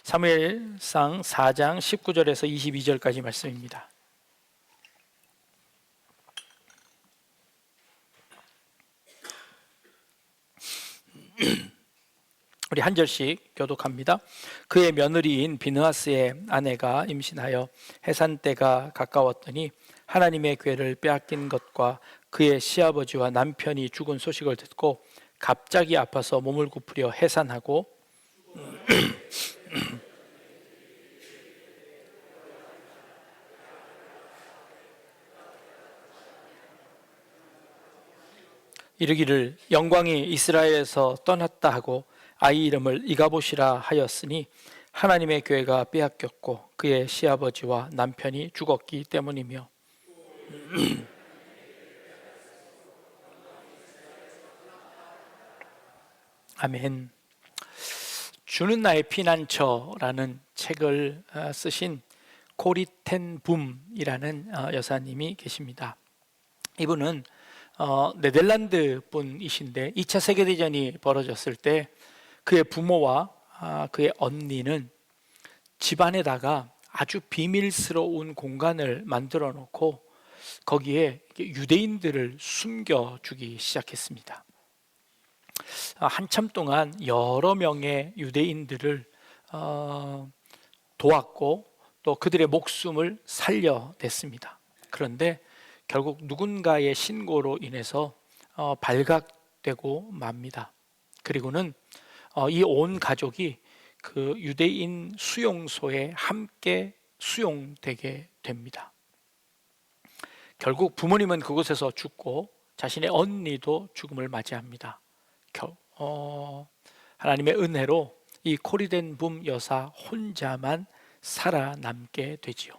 사무엘상 4장 19절에서 22절까지 말씀입니다. 우리 한 절씩 교독합니다. 그의 며느리인 비느하스의 아내가 임신하여 해산 때가 가까웠더니 하나님의 궤를 빼앗긴 것과 그의 시아버지와 남편이 죽은 소식을 듣고 갑자기 아파서 몸을 굽으려 해산하고 이르기를 영광이 이스라엘에서 떠났다 하고 아이 이름을 이가봇이라 하였으니 하나님의 궤가 빼앗겼고 그의 시아버지와 남편이 죽었기 때문이며 아멘. 주는 나의 피난처라는 책을 쓰신 코리 텐 붐이라는 여사님이 계십니다. 이분은 네덜란드 분이신데 2차 세계대전이 벌어졌을 때 그의 부모와 그의 언니는 집안에다가 아주 비밀스러운 공간을 만들어 놓고 거기에 유대인들을 숨겨주기 시작했습니다. 한참 동안 여러 명의 유대인들을 도왔고 또 그들의 목숨을 살려냈습니다. 그런데 결국 누군가의 신고로 인해서 발각되고 맙니다. 그리고는 이 온 가족이 그 유대인 수용소에 함께 수용되게 됩니다. 결국 부모님은 그곳에서 죽고 자신의 언니도 죽음을 맞이합니다. 하나님의 은혜로 이 코리 텐 붐 여사 혼자만 살아남게 되지요.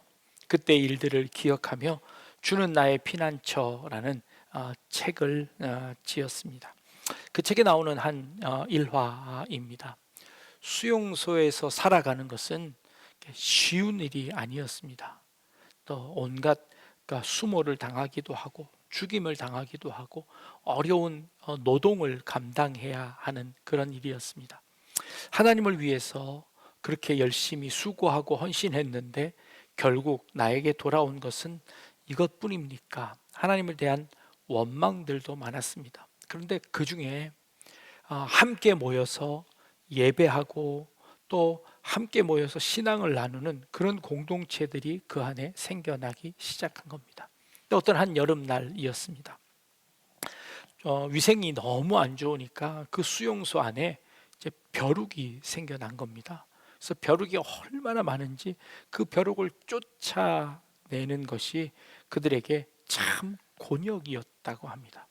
그때 일들을 기억하며 주는 나의 피난처라는 책을 지었습니다. 그 책에 나오는 한 일화입니다. 수용소에서 살아가는 것은 쉬운 일이 아니었습니다. 또 온갖 수모를 당하기도 하고 죽임을 당하기도 하고 어려운 노동을 감당해야 하는 그런 일이었습니다. 하나님을 위해서 그렇게 열심히 수고하고 헌신했는데 결국 나에게 돌아온 것은 이것뿐입니까? 하나님에 대한 원망들도 많았습니다. 그런데 그 중에 함께 모여서 예배하고 또 함께 모여서 신앙을 나누는 그런 공동체들이 그 안에 생겨나기 시작한 겁니다. 어떤 한 여름날이었습니다. 위생이 너무 안 좋으니까 그 수용소 안에 이제 벼룩이 생겨난 겁니다. 그래서 벼룩이 얼마나 많은지 그 벼룩을 쫓아내는 것이 그들에게 참 곤욕이었다고 합니다.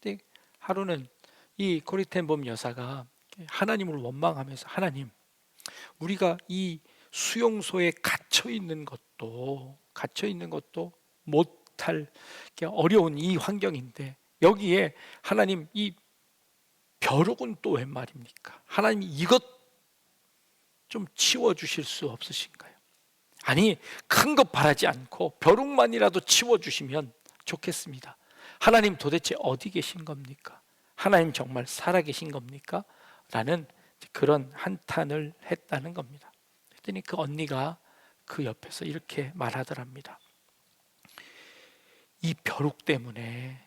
근데 하루는 이 코리 텐 붐 여사가 하나님을 원망하면서 하나님, 우리가 이 수용소에 갇혀 있는 것도 못할 어려운 이 환경인데 여기에 하나님 이 벼룩은 또 웬 말입니까? 하나님 이것 좀 치워주실 수 없으신가요? 아니, 큰 것 바라지 않고 벼룩만이라도 치워주시면 좋겠습니다. 하나님 도대체 어디 계신 겁니까? 하나님 정말 살아계신 겁니까? 라는 그런 한탄을 했다는 겁니다. 그랬더니 그 언니가 그 옆에서 이렇게 말하더랍니다. 이 벼룩 때문에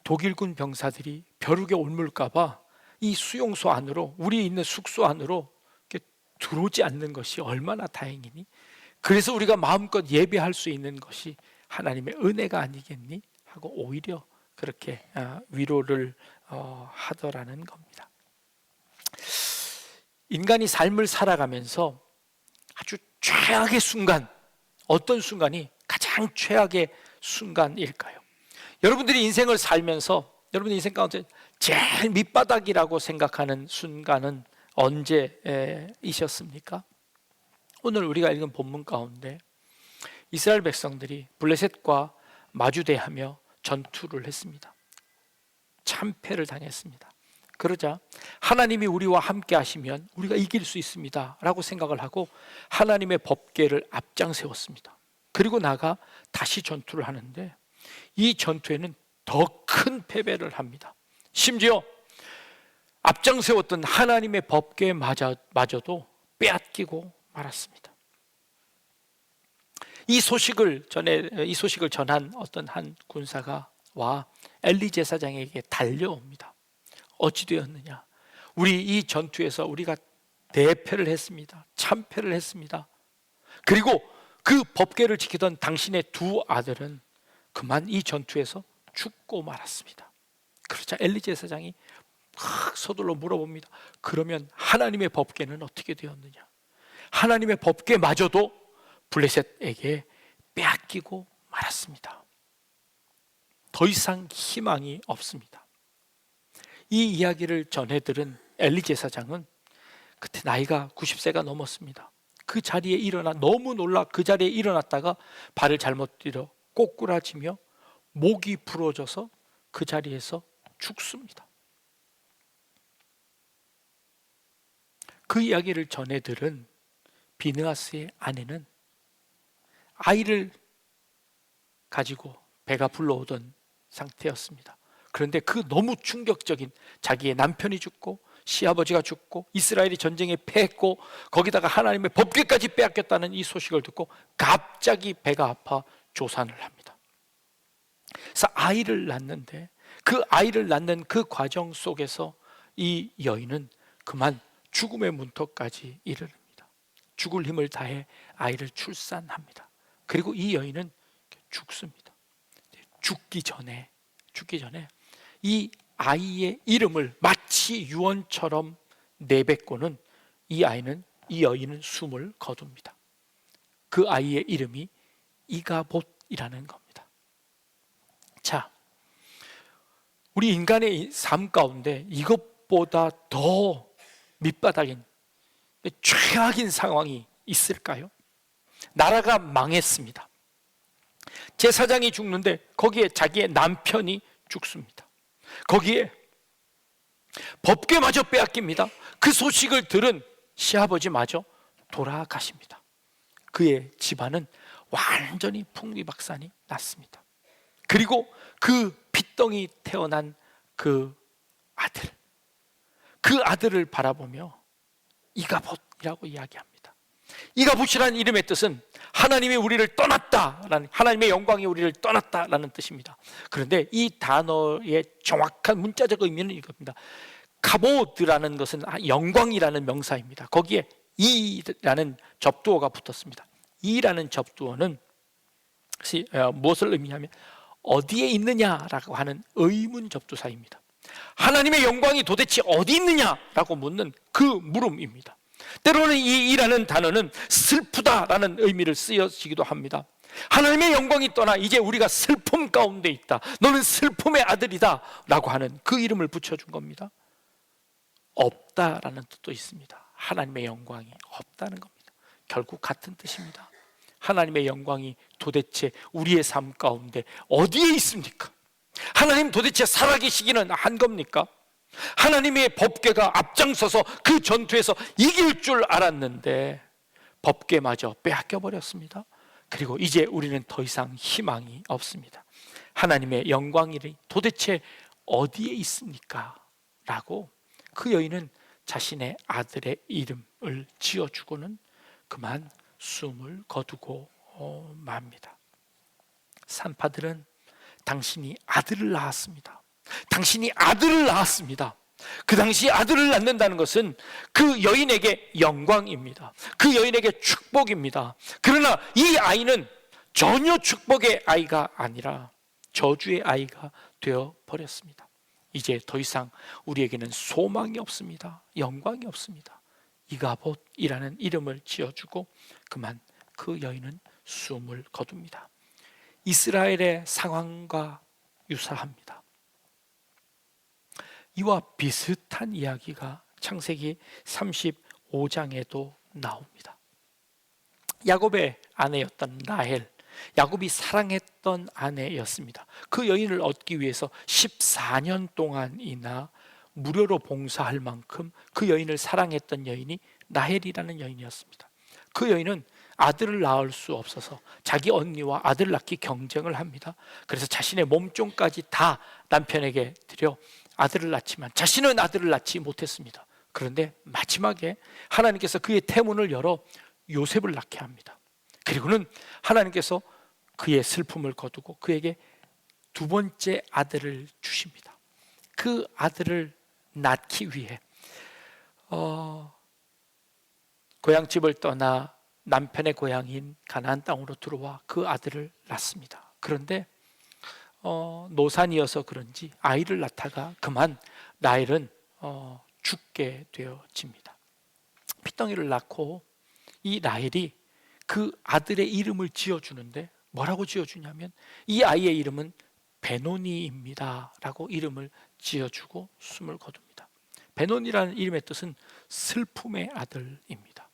독일군 병사들이 벼룩에 옮을까봐 이 수용소 안으로, 우리 있는 숙소 안으로 이렇게 들어오지 않는 것이 얼마나 다행이니? 그래서 우리가 마음껏 예배할 수 있는 것이 하나님의 은혜가 아니겠니? 하고 오히려 그렇게 위로를 하더라는 겁니다. 인간이 삶을 살아가면서 아주 최악의 순간, 어떤 순간이 가장 최악의 순간일까요? 여러분들이 인생을 살면서 여러분의 인생 가운데 제일 밑바닥이라고 생각하는 순간은 언제이셨습니까? 오늘 우리가 읽은 본문 가운데 이스라엘 백성들이 블레셋과 마주대하며 전투를 했습니다. 참패를 당했습니다. 그러자 하나님이 우리와 함께 하시면 우리가 이길 수 있습니다 라고 생각을 하고 하나님의 법궤를 앞장 세웠습니다. 그리고 나가 다시 전투를 하는데 이 전투에는 더 큰 패배를 합니다. 심지어 앞장 세웠던 하나님의 법궤마저도 빼앗기고 말았습니다. 이 소식을 전한 어떤 한 군사가 와 엘리 제사장에게 달려옵니다. 어찌 되었느냐? 우리 이 전투에서 우리가 대패를 했습니다. 참패를 했습니다. 그리고 그 법궤를 지키던 당신의 두 아들은 그만 이 전투에서 죽고 말았습니다. 그러자 엘리 제사장이 막 서둘러 물어봅니다. 그러면 하나님의 법궤는 어떻게 되었느냐? 하나님의 법궤마저도 블레셋에게 빼앗기고 말았습니다. 더 이상 희망이 없습니다. 이 이야기를 전해들은 엘리 제사장은 그때 나이가 90세가 넘었습니다. 그 자리에 너무 놀라 그 자리에 일어났다가 발을 잘못 들여 꼬꾸라지며 목이 부러져서 그 자리에서 죽습니다. 그 이야기를 전해들은 비느하스의 아내는 아이를 가지고 배가 불러오던 상태였습니다. 그런데 그 너무 충격적인 자기의 남편이 죽고 시아버지가 죽고 이스라엘이 전쟁에 패했고 거기다가 하나님의 법궤까지 빼앗겼다는 이 소식을 듣고 갑자기 배가 아파 조산을 합니다. 그래서 아이를 낳는데 그 아이를 낳는 그 과정 속에서 이 여인은 그만 죽음의 문턱까지 이르릅니다. 죽을 힘을 다해 아이를 출산합니다. 그리고 이 여인은 죽습니다. 죽기 전에 이 아이의 이름을 마치 유언처럼 내뱉고는 이 여인은 숨을 거둡니다. 그 아이의 이름이 이가봇이라는 겁니다. 자, 우리 인간의 삶 가운데 이것보다 더 밑바닥인 최악인 상황이 있을까요? 나라가 망했습니다. 제사장이 죽는데 거기에 자기의 남편이 죽습니다. 거기에 법궤마저 빼앗깁니다. 그 소식을 들은 시아버지마저 돌아가십니다. 그의 집안은 완전히 풍비박산이 났습니다. 그리고 그 핏덩이 태어난 그 아들을 바라보며 이가봇이라고 이야기합니다. 이가봇이라는 이름의 뜻은 하나님이 우리를 떠났다라는, 하나님의 영광이 우리를 떠났다라는 뜻입니다. 그런데 이 단어의 정확한 문자적 의미는 이겁니다. 카보드라는 것은 영광이라는 명사입니다. 거기에 이라는 접두어가 붙었습니다. 이라는 접두어는 무엇을 의미하면 어디에 있느냐라고 하는 의문 접두사입니다. 하나님의 영광이 도대체 어디 있느냐라고 묻는 그 물음입니다. 때로는 이 이라는 단어는 슬프다라는 의미를 쓰여지기도 합니다. 하나님의 영광이 떠나 이제 우리가 슬픔 가운데 있다, 너는 슬픔의 아들이다 라고 하는 그 이름을 붙여준 겁니다. 없다라는 뜻도 있습니다. 하나님의 영광이 없다는 겁니다. 결국 같은 뜻입니다. 하나님의 영광이 도대체 우리의 삶 가운데 어디에 있습니까? 하나님 도대체 살아계시기는 한 겁니까? 하나님의 법궤가 앞장서서 그 전투에서 이길 줄 알았는데 법궤마저 빼앗겨 버렸습니다. 그리고 이제 우리는 더 이상 희망이 없습니다. 하나님의 영광이 도대체 어디에 있습니까? 라고 그 여인은 자신의 아들의 이름을 지어주고는 그만 숨을 거두고 맙니다. 산파들은 당신이 아들을 낳았습니다. 당신이 아들을 낳았습니다. 그 당시 아들을 낳는다는 것은 그 여인에게 영광입니다. 그 여인에게 축복입니다. 그러나 이 아이는 전혀 축복의 아이가 아니라 저주의 아이가 되어 버렸습니다. 이제 더 이상 우리에게는 소망이 없습니다. 영광이 없습니다. 이가봇이라는 이름을 지어주고 그만 그 여인은 숨을 거둡니다. 이스라엘의 상황과 유사합니다. 이와 비슷한 이야기가 창세기 35장에도 나옵니다. 야곱의 아내였던 라헬, 야곱이 사랑했던 아내였습니다. 그 여인을 얻기 위해서 14년 동안이나 무료로 봉사할 만큼 그 여인을 사랑했던 여인이 라헬이라는 여인이었습니다. 그 여인은 아들을 낳을 수 없어서 자기 언니와 아들 낳기 경쟁을 합니다. 그래서 자신의 몸종까지 다 남편에게 드려 아들을 낳지만 자신은 아들을 낳지 못했습니다. 그런데 마지막에 하나님께서 그의 태문을 열어 요셉을 낳게 합니다. 그리고는 하나님께서 그의 슬픔을 거두고 그에게 두 번째 아들을 주십니다. 그 아들을 낳기 위해 고향집을 떠나 남편의 고향인 가나안 땅으로 들어와 그 아들을 낳습니다. 그런데 노산이어서 그런지 아이를 낳다가 그만 라헬은 죽게 되어집니다. 핏덩이를 낳고 이 라헬이 그 아들의 이름을 지어주는데 뭐라고 지어주냐면 이 아이의 이름은 베노니입니다 라고 이름을 지어주고 숨을 거둡니다. 베노니라는 이름의 뜻은 슬픔의 아들입니다.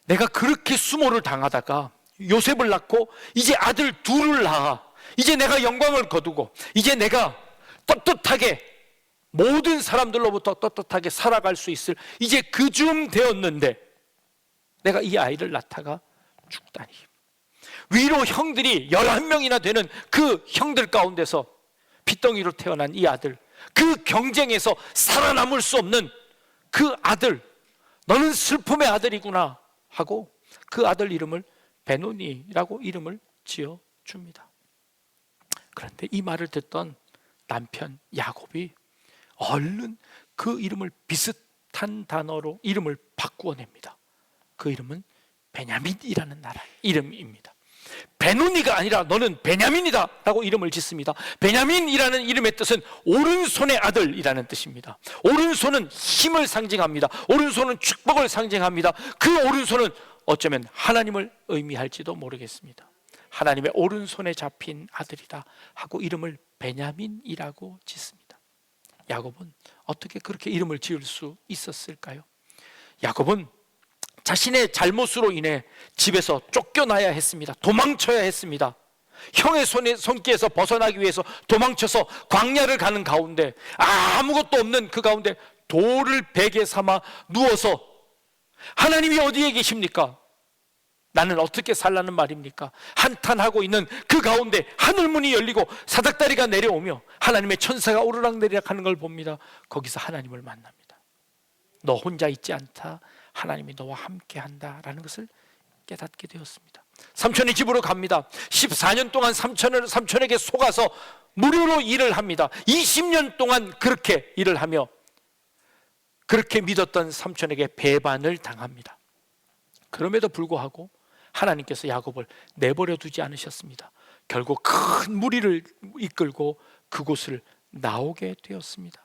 내가 그렇게 수모를 당하다가 요셉을 낳고 이제 아들 둘을 낳아 이제 내가 영광을 거두고 이제 내가 떳떳하게 모든 사람들로부터 떳떳하게 살아갈 수 있을 이제 그쯤 되었는데 내가 이 아이를 낳다가 죽다니. 위로 형들이 11명이나 되는 그 형들 가운데서 핏덩이로 태어난 이 아들, 그 경쟁에서 살아남을 수 없는 그 아들, 너는 슬픔의 아들이구나 하고 그 아들 이름을 베노니라고 이름을 지어줍니다. 그런데 이 말을 듣던 남편 야곱이 얼른 그 이름을 비슷한 단어로 이름을 바꾸어냅니다. 그 이름은 베냐민이라는 나라의 이름입니다. 베노니가 아니라 너는 베냐민이다 라고 이름을 짓습니다. 베냐민이라는 이름의 뜻은 오른손의 아들이라는 뜻입니다. 오른손은 힘을 상징합니다. 오른손은 축복을 상징합니다. 그 오른손은 어쩌면 하나님을 의미할지도 모르겠습니다. 하나님의 오른손에 잡힌 아들이다 하고 이름을 베냐민이라고 짓습니다. 야곱은 어떻게 그렇게 이름을 지을 수 있었을까요? 야곱은 자신의 잘못으로 인해 집에서 쫓겨나야 했습니다. 도망쳐야 했습니다. 형의 손길에서 벗어나기 위해서 도망쳐서 광야를 가는 가운데 아무것도 없는 그 가운데 돌을 베개 삼아 누워서 하나님이 어디에 계십니까? 나는 어떻게 살라는 말입니까? 한탄하고 있는 그 가운데 하늘문이 열리고 사닥다리가 내려오며 하나님의 천사가 오르락내리락 하는 걸 봅니다. 거기서 하나님을 만납니다. 너 혼자 있지 않다. 하나님이 너와 함께 한다라는 것을 깨닫게 되었습니다. 삼촌의 집으로 갑니다. 14년 동안 삼촌에게 속아서 무료로 일을 합니다. 20년 동안 그렇게 일을 하며 그렇게 믿었던 삼촌에게 배반을 당합니다. 그럼에도 불구하고 하나님께서 야곱을 내버려 두지 않으셨습니다. 결국 큰 무리를 이끌고 그곳을 나오게 되었습니다.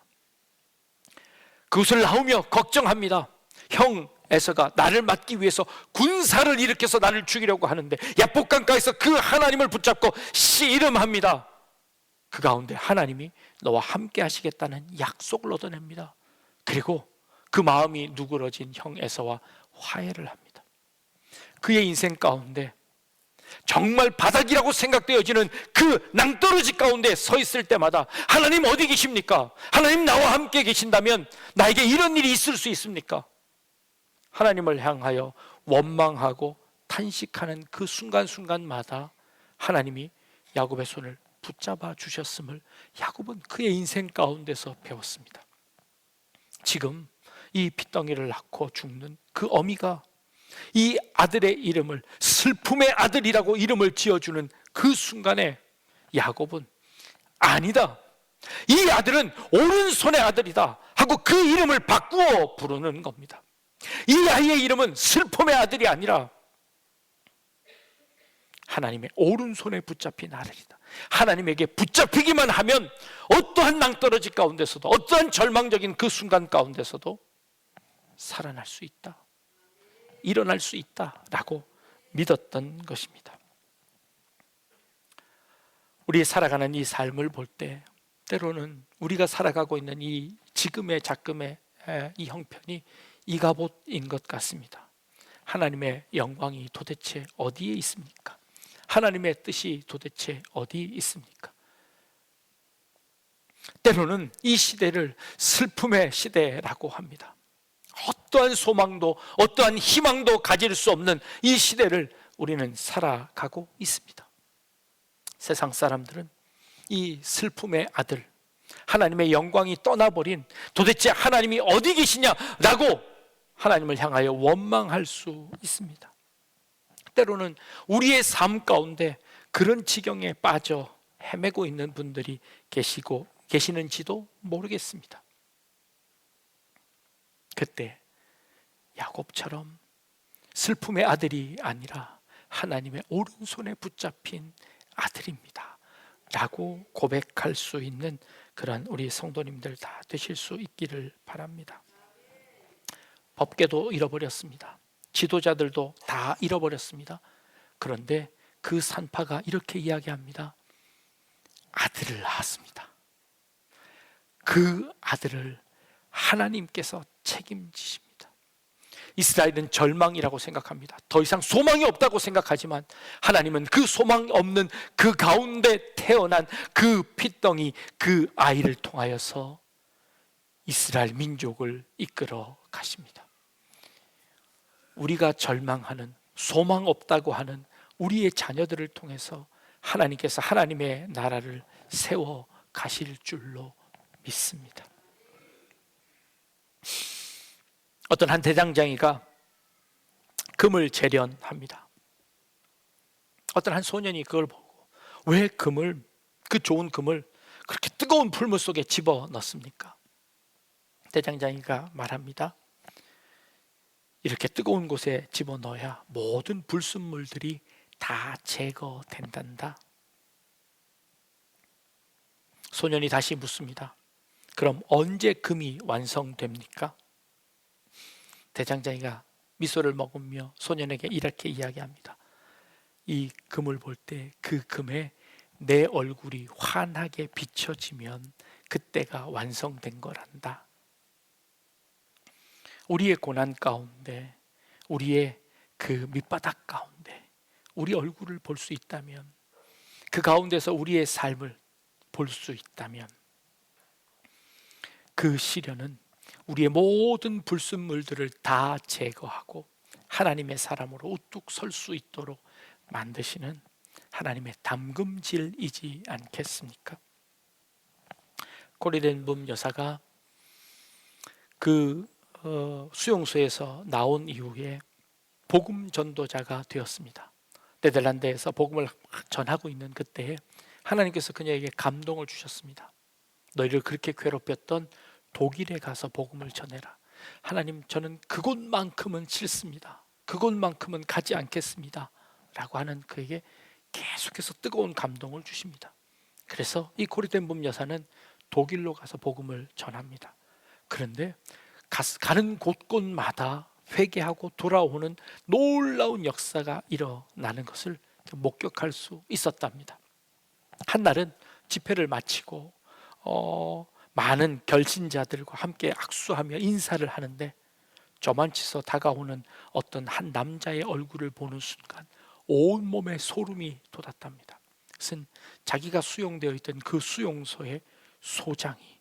그곳을 나오며 걱정합니다. 형 에서가 나를 맞기 위해서 군사를 일으켜서 나를 죽이려고 하는데 야복강가에서 그 하나님을 붙잡고 씨름합니다. 그 가운데 하나님이 너와 함께 하시겠다는 약속을 얻어냅니다. 그리고 그 마음이 누그러진 형 에서와 화해를 합니다. 그의 인생 가운데 정말 바닥이라고 생각되어지는 그 낭떠러지 가운데 서 있을 때마다 하나님 어디 계십니까? 하나님 나와 함께 계신다면 나에게 이런 일이 있을 수 있습니까? 하나님을 향하여 원망하고 탄식하는 그 순간순간마다 하나님이 야곱의 손을 붙잡아 주셨음을 야곱은 그의 인생 가운데서 배웠습니다. 지금 이 핏덩이를 낳고 죽는 그 어미가 이 아들의 이름을 슬픔의 아들이라고 이름을 지어주는 그 순간에 야곱은 아니다, 이 아들은 오른손의 아들이다 하고 그 이름을 바꾸어 부르는 겁니다. 이 아이의 이름은 슬픔의 아들이 아니라 하나님의 오른손에 붙잡힌 아들이다. 하나님에게 붙잡히기만 하면 어떠한 낭떠러지 가운데서도 어떠한 절망적인 그 순간 가운데서도 살아날 수 있다, 일어날 수 있다라고 믿었던 것입니다. 우리 살아가는 이 삶을 볼 때 때로는 우리가 살아가고 있는 이 지금의 작금의 이 형편이 이가봇인 것 같습니다. 하나님의 영광이 도대체 어디에 있습니까? 하나님의 뜻이 도대체 어디 있습니까? 때로는 이 시대를 슬픔의 시대라고 합니다. 어떠한 소망도 어떠한 희망도 가질 수 없는 이 시대를 우리는 살아가고 있습니다. 세상 사람들은 이 슬픔의 아들, 하나님의 영광이 떠나버린 도대체 하나님이 어디 계시냐라고 하나님을 향하여 원망할 수 있습니다. 때로는 우리의 삶 가운데 그런 지경에 빠져 헤매고 있는 분들이 계시는지도 모르겠습니다. 그때 야곱처럼 슬픔의 아들이 아니라 하나님의 오른손에 붙잡힌 아들입니다 라고 고백할 수 있는 그런 우리 성도님들 다 되실 수 있기를 바랍니다. 법궤도 잃어버렸습니다. 지도자들도 다 잃어버렸습니다. 그런데 그 산파가 이렇게 이야기합니다. 아들을 낳았습니다. 그 아들을 하나님께서 책임지십니다. 이스라엘은 절망이라고 생각합니다. 더 이상 소망이 없다고 생각하지만 하나님은 그 소망 없는 그 가운데 태어난 그 핏덩이, 그 아이를 통하여서 이스라엘 민족을 이끌어 가십니다. 우리가 절망하는, 소망 없다고 하는 우리의 자녀들을 통해서 하나님께서 하나님의 나라를 세워 가실 줄로 믿습니다. 어떤 한 대장장이가 금을 재련합니다. 어떤 한 소년이 그걸 보고 왜 금을, 그 좋은 금을 그렇게 뜨거운 풀물 속에 집어 넣습니까? 대장장이가 말합니다. 이렇게 뜨거운 곳에 집어 넣어야 모든 불순물들이 다 제거된단다. 소년이 다시 묻습니다. 그럼 언제 금이 완성됩니까? 대장장이가 미소를 머금며 소년에게 이렇게 이야기합니다. 이 금을 볼 때 그 금에 내 얼굴이 환하게 비춰지면 그때가 완성된 거란다. 우리의 고난 가운데, 우리의 그 밑바닥 가운데 우리 얼굴을 볼 수 있다면, 그 가운데서 우리의 삶을 볼 수 있다면 그 시련은 우리의 모든 불순물들을 다 제거하고 하나님의 사람으로 우뚝 설 수 있도록 만드시는 하나님의 담금질이지 않겠습니까? 코리덴붐 여사가 그 수용소에서 나온 이후에 복음 전도자가 되었습니다. 네덜란드에서 복음을 전하고 있는 그때에 하나님께서 그녀에게 감동을 주셨습니다. 너희를 그렇게 괴롭혔던 독일에 가서 복음을 전해라. 하나님, 저는 그곳만큼은 싫습니다. 그곳만큼은 가지 않겠습니다 라고 하는 그에게 계속해서 뜨거운 감동을 주십니다. 그래서 이 코리덴붐 여사는 독일로 가서 복음을 전합니다. 그런데 가는 곳곳마다 회개하고 돌아오는 놀라운 역사가 일어나는 것을 목격할 수 있었답니다. 한날은 집회를 마치고 많은 결신자들과 함께 악수하며 인사를 하는데 저만치서 다가오는 어떤 한 남자의 얼굴을 보는 순간 온몸에 소름이 돋았답니다. 그것은 자기가 수용되어 있던 그 수용소에 소장이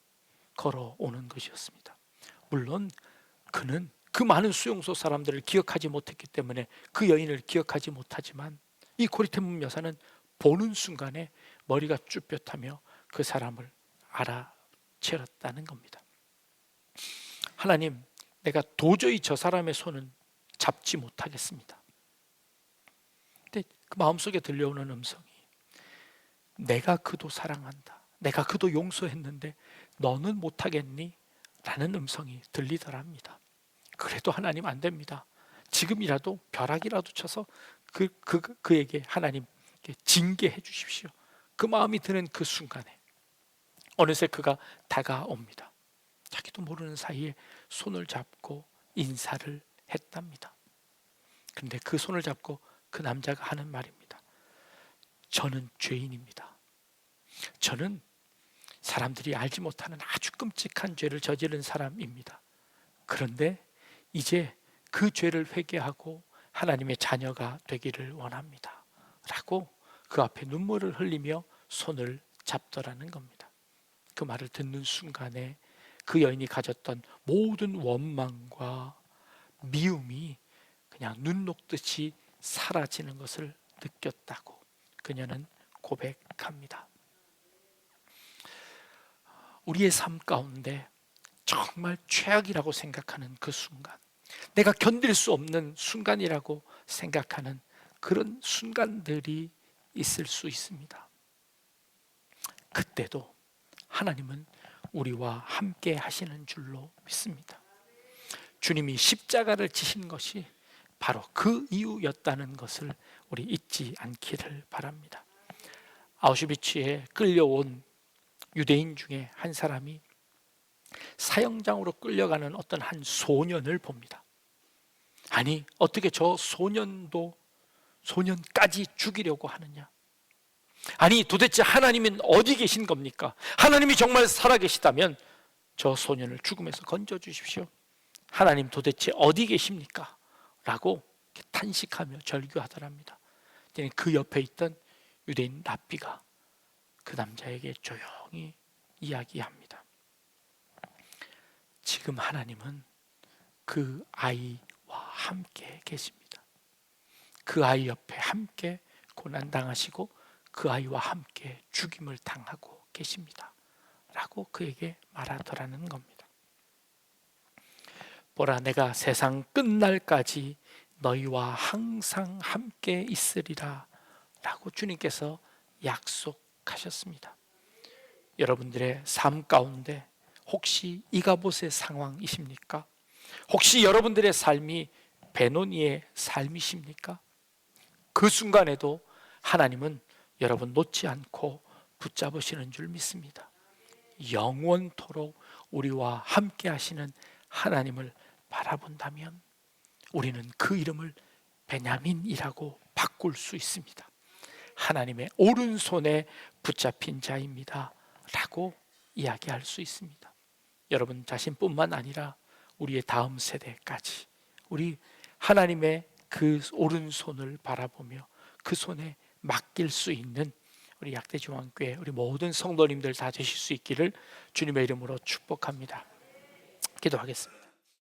걸어오는 것이었습니다. 물론 그는 그 많은 수용소 사람들을 기억하지 못했기 때문에 그 여인을 기억하지 못하지만 이 코리덴붐 여사는 보는 순간에 머리가 쭈뼛하며 그 사람을 알아채렸다는 겁니다. 하나님, 내가 도저히 저 사람의 손은 잡지 못하겠습니다. 근데 그 마음속에 들려오는 음성이 내가 그도 사랑한다, 내가 그도 용서했는데 너는 못하겠니? 라는 음성이 들리더랍니다. 그래도 하나님 안 됩니다. 지금이라도 벼락이라도 쳐서 그에게 하나님 징계해 주십시오. 그 마음이 드는 그 순간에 어느새 그가 다가옵니다. 자기도 모르는 사이에 손을 잡고 인사를 했답니다. 그런데 그 손을 잡고 그 남자가 하는 말입니다. 저는 죄인입니다. 저는 사람들이 알지 못하는 아주 끔찍한 죄를 저지른 사람입니다. 그런데 이제 그 죄를 회개하고 하나님의 자녀가 되기를 원합니다 라고 그 앞에 눈물을 흘리며 손을 잡더라는 겁니다. 그 말을 듣는 순간에 그 여인이 가졌던 모든 원망과 미움이 그냥 눈 녹듯이 사라지는 것을 느꼈다고 그녀는 고백합니다. 우리의 삶 가운데 정말 최악이라고 생각하는 그 순간, 내가 견딜 수 없는 순간이라고 생각하는 그런 순간들이 있을 수 있습니다. 그때도 하나님은 우리와 함께 하시는 줄로 믿습니다. 주님이 십자가를 지신 것이 바로 그 이유였다는 것을 우리 잊지 않기를 바랍니다. 아우슈비츠에 끌려온 유대인 중에 한 사람이 사형장으로 끌려가는 어떤 한 소년을 봅니다. 아니, 어떻게 저 소년까지 죽이려고 하느냐? 아니, 도대체 하나님은 어디 계신 겁니까? 하나님이 정말 살아계시다면 저 소년을 죽음에서 건져주십시오. 하나님 도대체 어디 계십니까? 라고 탄식하며 절규하더랍니다. 그 옆에 있던 유대인 랍비가 그 남자에게 조용히 이야기합니다. 지금 하나님은 그 아이와 함께 계십니다. 그 아이 옆에 함께 고난당하시고 그 아이와 함께 죽임을 당하고 계십니다. 라고 그에게 말하더라는 겁니다. 보라, 내가 세상 끝날까지 너희와 항상 함께 있으리라 라고 주님께서 약속하셨습니다. 여러분들의 삶 가운데 혹시 이가봇의 상황이십니까? 혹시 여러분들의 삶이 베노니의 삶이십니까? 그 순간에도 하나님은 여러분 놓지 않고 붙잡으시는 줄 믿습니다. 영원토록 우리와 함께 하시는 하나님을 바라본다면 우리는 그 이름을 베냐민이라고 바꿀 수 있습니다. 하나님의 오른손에 붙잡힌 자입니다 라고 이야기할 수 있습니다. 여러분 자신뿐만 아니라 우리의 다음 세대까지 우리 하나님의 그 오른손을 바라보며 그 손에 맡길 수 있는 우리 약대중앙교회 우리 모든 성도님들 다 되실 수 있기를 주님의 이름으로 축복합니다. 기도하겠습니다.